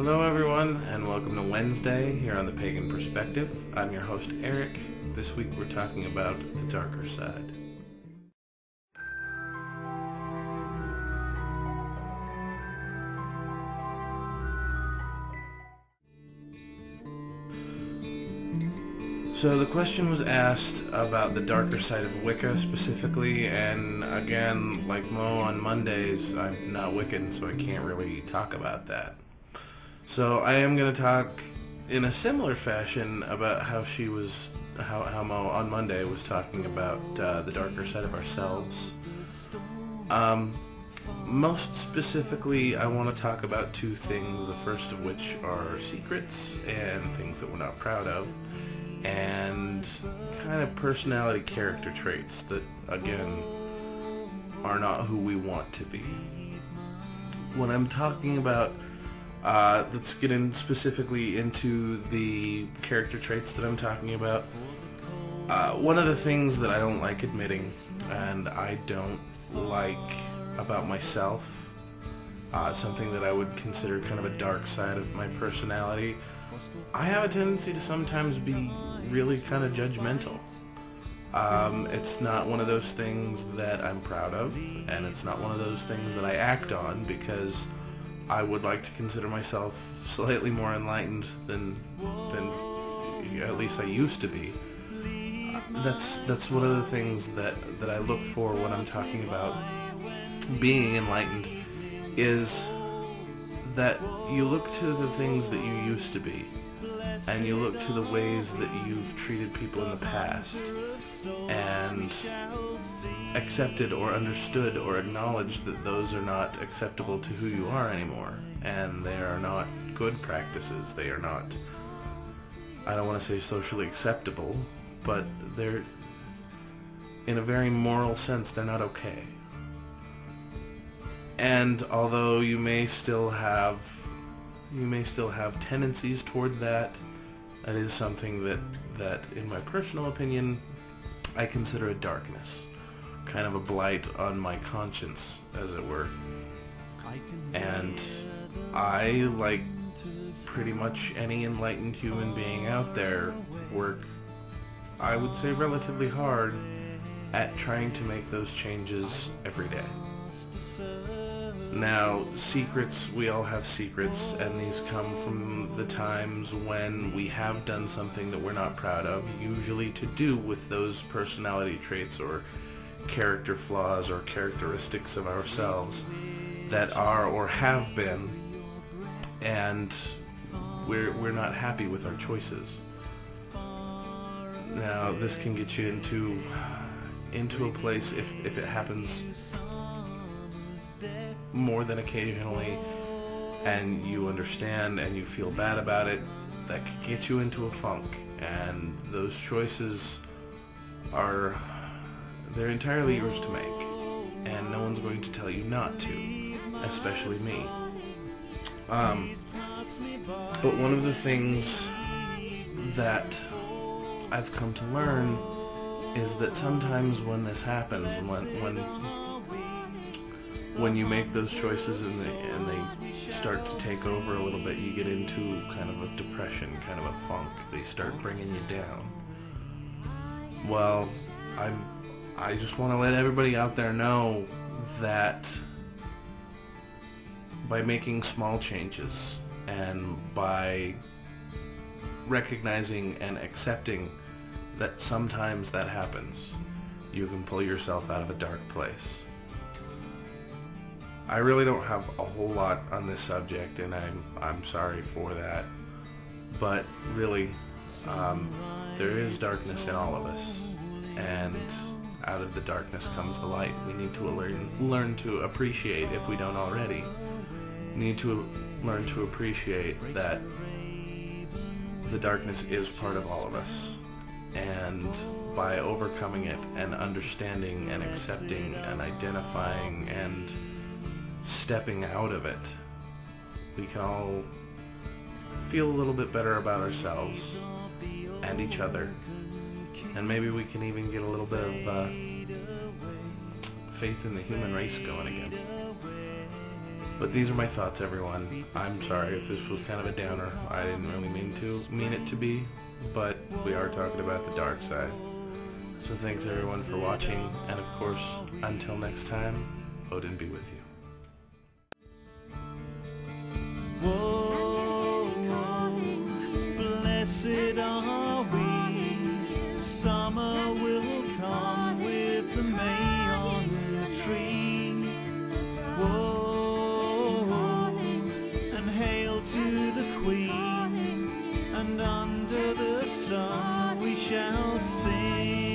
Hello everyone, and welcome to Wednesday here on the Pagan Perspective. I'm your host Eric. This week we're talking about the darker side. So the question was asked about the darker side of Wicca specifically, and again, like Mo on Mondays, I'm not Wiccan, so I can't really talk about that. So I am going to talk in a similar fashion about how Mo on Monday was talking about the darker side of ourselves. Most specifically, I want to talk about two things, the first of which are secrets and things that we're not proud of, and kind of personality character traits that, again, are not who we want to be. When I'm talking about, let's get in specifically into the character traits that I'm talking about. One of the things that I don't like admitting, and I don't like about myself, something that I would consider kind of a dark side of my personality, I have a tendency to sometimes be really kind of judgmental. It's not one of those things that I'm proud of, and it's not one of those things that I act on because I would like to consider myself slightly more enlightened than at least I used to be. That's one of the things that I look for when I'm talking about being enlightened, is that you look to the things that you used to be, and you look to the ways that you've treated people in the past, and accepted or understood or acknowledged that those are not acceptable to who you are anymore, and they are not good practices. They are not, I don't want to say socially acceptable, but they're, in a very moral sense, they're not okay. And although you may still have tendencies toward that, that is something that in my personal opinion I consider a darkness, kind of a blight on my conscience, as it were. And I, like pretty much any enlightened human being out there, work, I would say, relatively hard at trying to make those changes every day. Now, secrets, we all have secrets, and these come from the times when we have done something that we're not proud of, usually to do with those personality traits or character flaws or characteristics of ourselves that are or have been, and we're not happy with our choices. Now, this can get you into a place, if it happens more than occasionally, and you understand and you feel bad about it, that could get you into a funk. And those choices they're entirely yours to make, and no one's going to tell you not to, especially me. But one of the things that I've come to learn is that sometimes when this happens, when you make those choices and they start to take over a little bit, you get into kind of a depression, kind of a funk. They start bringing you down. Well, I just want to let everybody out there know that by making small changes and by recognizing and accepting that sometimes that happens, you can pull yourself out of a dark place. I really don't have a whole lot on this subject, and I'm sorry for that, but really, there is darkness in all of us, and out of the darkness comes the light. We need to learn to appreciate, if we don't already, need to learn to appreciate that the darkness is part of all of us, and by overcoming it and understanding and accepting and identifying and stepping out of it, we can all feel a little bit better about ourselves and each other, and maybe we can even get a little bit of faith in the human race going again. But these are my thoughts, everyone. I'm sorry if this was kind of a downer. I didn't really mean it to be, but we are talking about the dark side. So thanks everyone for watching, and of course, until next time, Odin be with you. Whoa, blessed are we. Summer will come with the May on the tree. Whoa, and hail to the Queen, and under the sun we shall sing.